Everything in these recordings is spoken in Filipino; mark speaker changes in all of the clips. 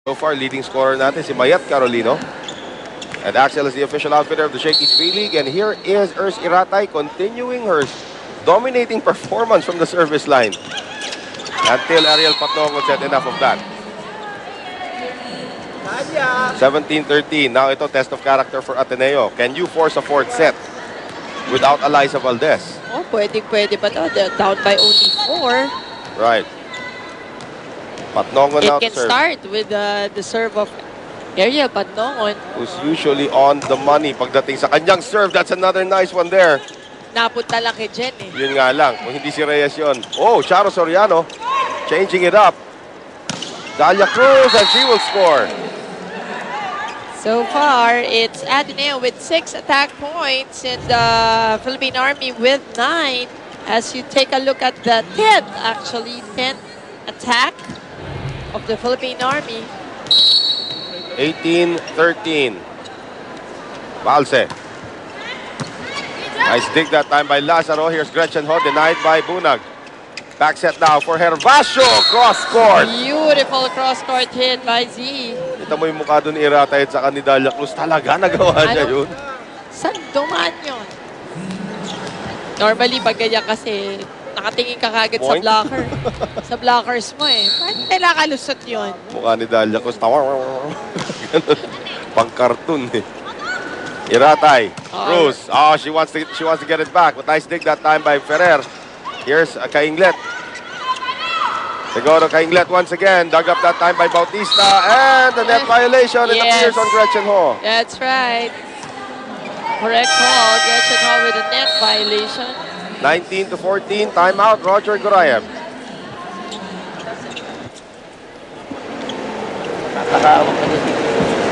Speaker 1: So far, leading scorer natin si Mayat Carolino. And Axel is the official outfitter of the Shakey's V-League. And here is Ers Iratay continuing her dominating performance from the service line. Until Ariel Patnongon said enough of that. 17-13. Now ito, test of character for Ateneo. Can you force a fourth set without Eliza Valdez?
Speaker 2: Oh, pwede pa to. They're down by only 4.
Speaker 1: Right. Patnongon now
Speaker 2: It can start with the serve of Ariel Patnongon.
Speaker 1: Who's usually on the money pagdating sa kanyang serve. That's another nice one there.
Speaker 2: Napunta lang kay Jen eh.
Speaker 1: Yun nga lang, kung hindi si Reyes yun. Oh, Charo Soriano, changing it up. Dalia Cruz, and she will score.
Speaker 2: So far, it's Ateneo with 6 attack points and the Philippine Army with 9. As you take a look at the 10th attack of the Philippine Army.
Speaker 1: 18-13. Balse. Nice dig that time by Lazaro. Here's Gretchen Ho, denied by Bunag. Back set now for Hervasio. Cross court.
Speaker 2: Beautiful cross court hit by Z.
Speaker 1: Kita mo yung mukha doon ni Iratay at saka ni Dalia Cruz. Talaga nagawa niya yun.
Speaker 2: Saan dumaan yun? Normally, pag ganyan kasi, nakatingin ka kagad sa blocker. Sa blockers mo eh. Bakit nilakalusot yun?
Speaker 1: Mukha ni Dalia Cruz. Pang-cartoon eh. Iratay. Cruz. Oh, she wants to get it back. But nice dig that time by Ferrer. Here's Kainglet. They go to Kainglet once again. Dug up that time by Bautista. And the net violation. It appears on Gretchen Ho.
Speaker 2: That's right. Correct call. Gretchen Ho with a net violation.
Speaker 1: 19-14. Timeout. Roger Gurayev.
Speaker 3: Nakakawag ka dito.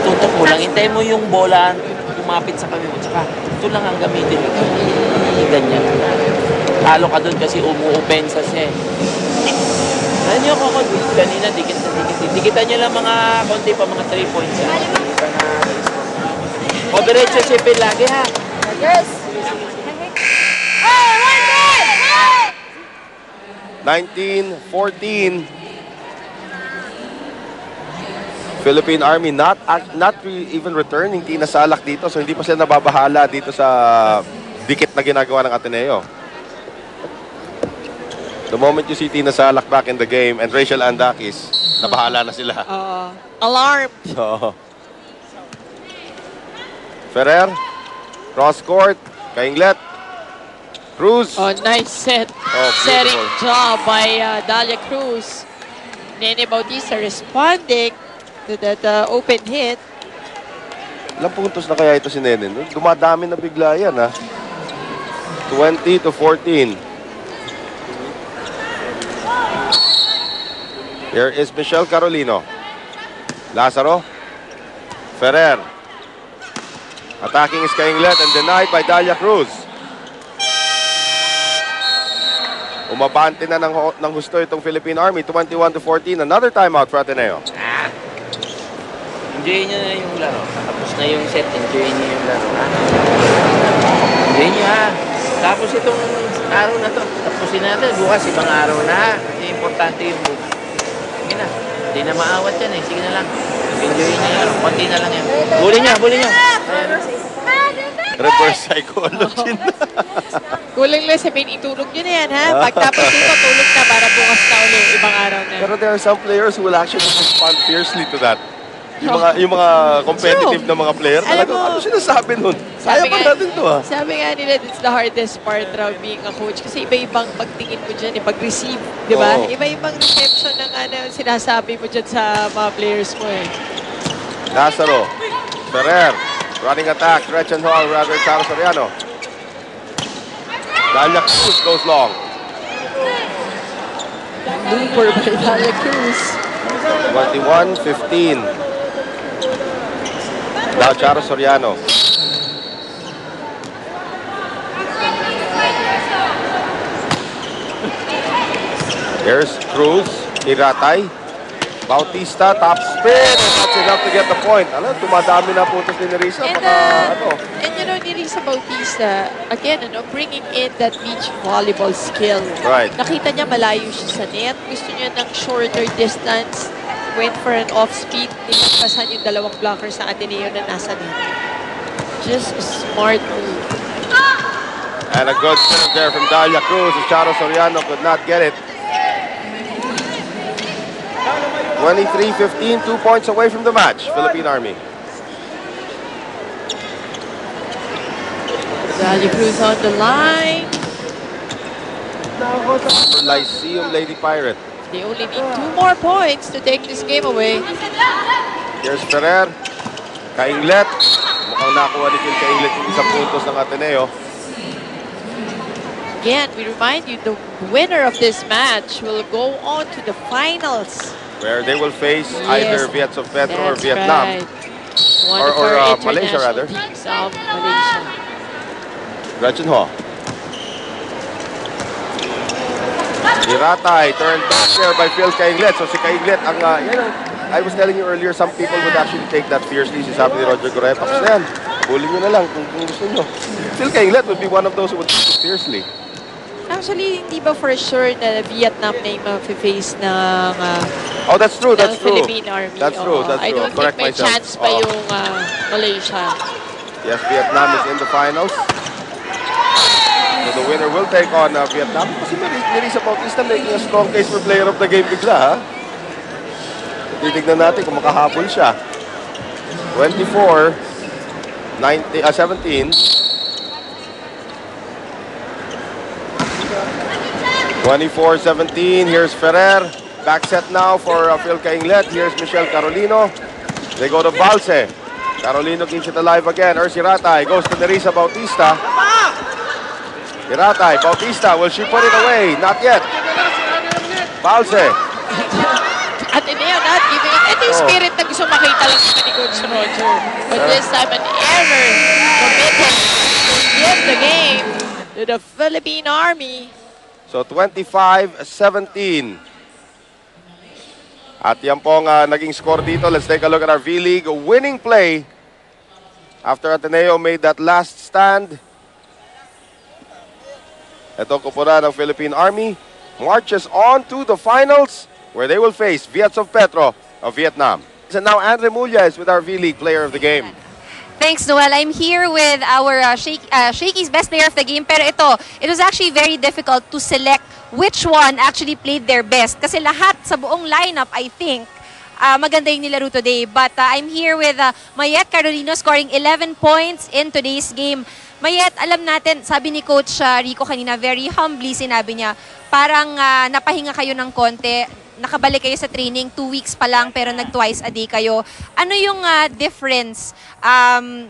Speaker 3: Tutok mo lang. Hintayin mo yung bola lumapit sa kami mo. Tsaka ito lang ang gamitin. Ganyan. Talo ka doon kasi umuopensa siya eh. Ano yung kukunti? Kanina, dikit na dikit. Dikitan niyo lang mga konti pa, mga 3 points. O, diretso sipin lagi ha.
Speaker 4: Yes.
Speaker 1: 19-14. Philippine Army not even returning Tina Salak dito. So hindi pa sila nababahala dito sa dikit na ginagawa ng Ateneo. The moment you see Tina Salak back in the game and Rachel Andakis, nabahala na sila.
Speaker 2: Alarmed.
Speaker 1: So, Ferrer, cross court, Kainglet, Cruz.
Speaker 2: Oh, nice set. Setting job by Dalia Cruz. Nene Bautista responding to that open hit.
Speaker 1: Ilang puntos na kaya ito si Nene? Dumadami na bigla yan, ha? 20-14. Here is Michelle Carolino. Lazaro. Ferrer. Attacking is Kainglet and denied by Dalia Cruz. Umabante na ng husto itong Philippine Army. 21-14. Another timeout for Ateneo.
Speaker 3: Enjoy nyo na yung laro. Tapos na yung set. Enjoy nyo yung laro. Ha? Enjoy nyo ha. Tapos itong araw na to. Tapusin natin. Bukas ibang araw na. Kasi importante yung bukas. Sige na. Hindi na maawat yan eh. Sige na lang. Enjoy nyo yung laro. Konti na lang yan. Buli nyo.
Speaker 1: Reverse psychology na.
Speaker 2: Kulang lang sabihin, itulog nyo na yan, ha? Pagtapos dito, tulog na para bukas na ulit, ibang araw na.
Speaker 1: Pero there are some players who will actually respond fiercely to that. Yung mga competitive na mga player, talaga, ano sinasabi nun? Kaya pa natin to, ha?
Speaker 2: Sabi nga nila, it's the hardest part raw being a coach. Kasi iba-ibang pagtingin mo dyan, pag-receive, di ba? Iba-ibang reception ng sinasabi mo dyan sa mga players mo, eh.
Speaker 1: Lazaro, Ferrer, running attack, Gretchen Ho, rather Charo Soriano. Dalia Cruz goes long.
Speaker 2: Looper by Dalia Cruz.
Speaker 1: 21-15. Now Charo Soriano. Here's Cruz, Iratay, Bautista, top spin, and that's enough to get the point. Alam, dumadami na puntos ni Nerissa.
Speaker 2: And you know, Nerissa Bautista, again, bringing in that beach volleyball skill.
Speaker 1: Right.
Speaker 2: Nakita niya malayo siya sa net. Gusto niya ng shorter distance went for an off-speed. Nilagpasan yung dalawang blocker sa Ateneo na nasa net. Just a smart move.
Speaker 1: And a good serve there from Dalia Cruz. Charo Soriano could not get it. 23-15, 2 points away from the match. Philippine Army.
Speaker 2: Dalia Cruz on the line.
Speaker 1: Lyceum Lady Pirate.
Speaker 2: They only need 2 more points to take this game away.
Speaker 1: Here's Ferrer. Kainglet. Mukhang nakuha ni Phil Kainglet yung isang puntos ng Ateneo.
Speaker 2: Again, we remind you, the winner of this match will go on to the finals.
Speaker 1: Where they will face either Viet of Petro or
Speaker 2: That's
Speaker 1: Vietnam.
Speaker 2: right.
Speaker 1: Or
Speaker 2: One for
Speaker 1: Malaysia, rather.
Speaker 2: teams of Malaysia.
Speaker 1: Gretchen Ho. Iratay turned back there by Phil Kainglet. So si Kainglet, ang, I was telling you earlier, some people would actually take that fiercely. Si sabi ni Roger Correa, tapos na yan. Bully nyo na lang kung gusto nyo. Phil Kainglet would be one of those who would take it fiercely.
Speaker 2: Actually, hindi ba for sure na Vietnam na yung face ng
Speaker 1: Oh, that's true, that's true.
Speaker 2: Philippine Army?
Speaker 1: That's true, that's
Speaker 2: I
Speaker 1: true.
Speaker 2: don't
Speaker 1: Correct
Speaker 2: think may
Speaker 1: myself.
Speaker 2: chance pa yung Malaysia.
Speaker 1: Yes, Vietnam is in the finals. So the winner will take on Vietnam. Kasi Nerissa Bautista making a strong case for player of the game bigla, ha? Titignan natin kung makahabol siya. 24, 17. 24-17. Here's Ferrer. Back set now for Phil Kainglet. Here's Michelle Carolino. They go to Balse. Carolino keeps it alive again. Ersi Iratay goes to Nerissa Bautista. Iratay, Bautista, will she put it away? Not yet. Balse.
Speaker 2: Ateneo not giving up. Ito yung spirit na gusto makita lang ni Coach Roger. But this time, an error committed to give the game to the Philippine Army.
Speaker 1: So 25-17. At yan pong naging score dito. Let's take a look at our V-League winning play. After Ateneo made that last stand. Itong kupuna ng Philippine Army marches on to the finals where they will face Viets of Petro of Vietnam. And now Andre Mulla is with our V-League player of the game.
Speaker 4: Thanks, Noel. I'm here with our Shakey's best player of the game. Pero it was actually very difficult to select which one actually played their best. Kasi lahat sa buong lineup, I think, maganda yung nilaro today. But I'm here with Mayet Carolino scoring 11 points in today's game. Mayet, alam natin, sabi ni Coach Rico kanina, very humbly sinabi niya, parang napahinga kayo ng konti. Nakabalik kayo sa training 2 weeks pa lang pero nag-twice a day kayo. Ano yung difference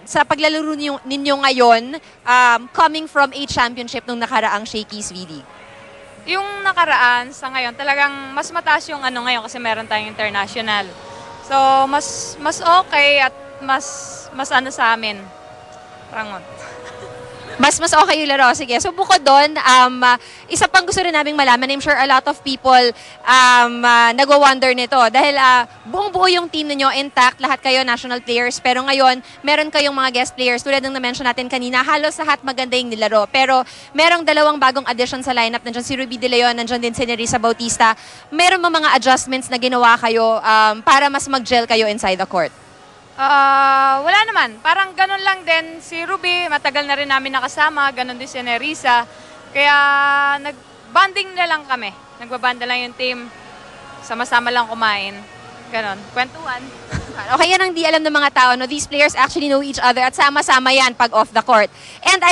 Speaker 4: sa paglalaro ninyo ngayon coming from a championship nung nakaraang Shakey's V-League?
Speaker 5: Yung nakaraan sa ngayon, talagang mas mataas yung ngayon kasi meron tayong international. So, mas okay at mas ano sa amin. Rangon.
Speaker 4: Mas okay yung laro. Sige. So, bukod doon, isa pang gusto rin naming malaman. I'm sure a lot of people nagwa-wonder nito. Dahil buong-buo yung team ninyo intact. Lahat kayo national players. Pero ngayon, meron kayong mga guest players. Tulad ng na-mention natin kanina, halos lahat maganda yung nilaro. Pero merong dalawang bagong addition sa lineup. Nandiyan si Ruby De Leon, nandiyan din si Nerissa Bautista. Meron mga adjustments na ginawa kayo para mas mag-gel kayo inside the court?
Speaker 5: Wala naman. Parang ganun lang din si Ruby. Matagal na rin namin nakasama. Ganun din si Nerissa. Kaya nag-bonding na lang kami. Nagbabanda lang yung team. Sama-sama lang kumain. Ganun. Kwentuhan.
Speaker 4: Okay, yan ang di alam ng mga tao. No? These players actually know each other at sama-sama yan pag off the court. And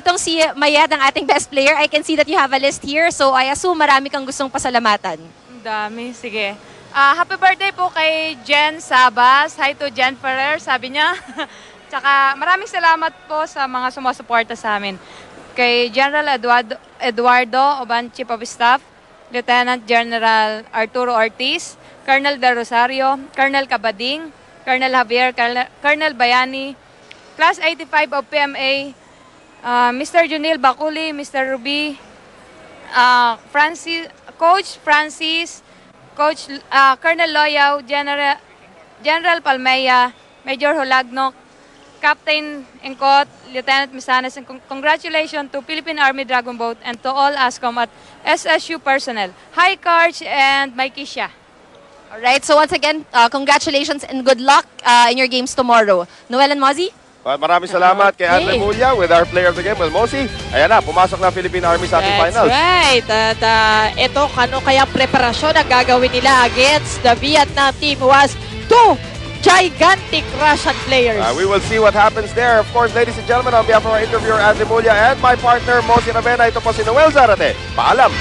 Speaker 4: itong si Mayet, ang ating best player, I can see that you have a list here. So I assume marami kang gustong pasalamatan.
Speaker 5: Ang dami. Sige. Happy birthday po kay Jen Sabas. Hi to Jen Ferrer, sabi niya. Tsaka maraming salamat po sa mga sumusuporta sa amin. Kay General Eduardo Oban, Chief of Staff, Lieutenant General Arturo Ortiz, Colonel De Rosario, Colonel Cabading, Colonel Javier, Colonel Bayani, Class 85 of PMA, Mr. Junil Baculi, Mr. Ruby, Coach Francis, Coach Colonel Loyaw, General Palmeya, Major Holagnok, Captain Engkot, Lieutenant Misanes, and congratulations to Philippine Army Dragon Boat and to all ASCOM at SSU personnel. Hi, Karch and Mikey Shah.
Speaker 4: Alright, so once again, congratulations and good luck in your games tomorrow. Noel and Mozzie?
Speaker 1: Well, maraming salamat kay
Speaker 2: Okay.
Speaker 1: Andre Mulia with our player of the game, Well Mosi. Ayan na, pumasok na Philippine Army sa ating
Speaker 2: That's
Speaker 1: finals.
Speaker 2: right. At ito, kano kayang preparasyon ang gagawin nila against the Vietnam team who has 2 gigantic Russian players.
Speaker 1: We will see what happens there. Of course, ladies and gentlemen, on behalf of our interviewer, Andre Mulia, and my partner, Mosi Ravena, ito po si Noel Zarate. Paalam!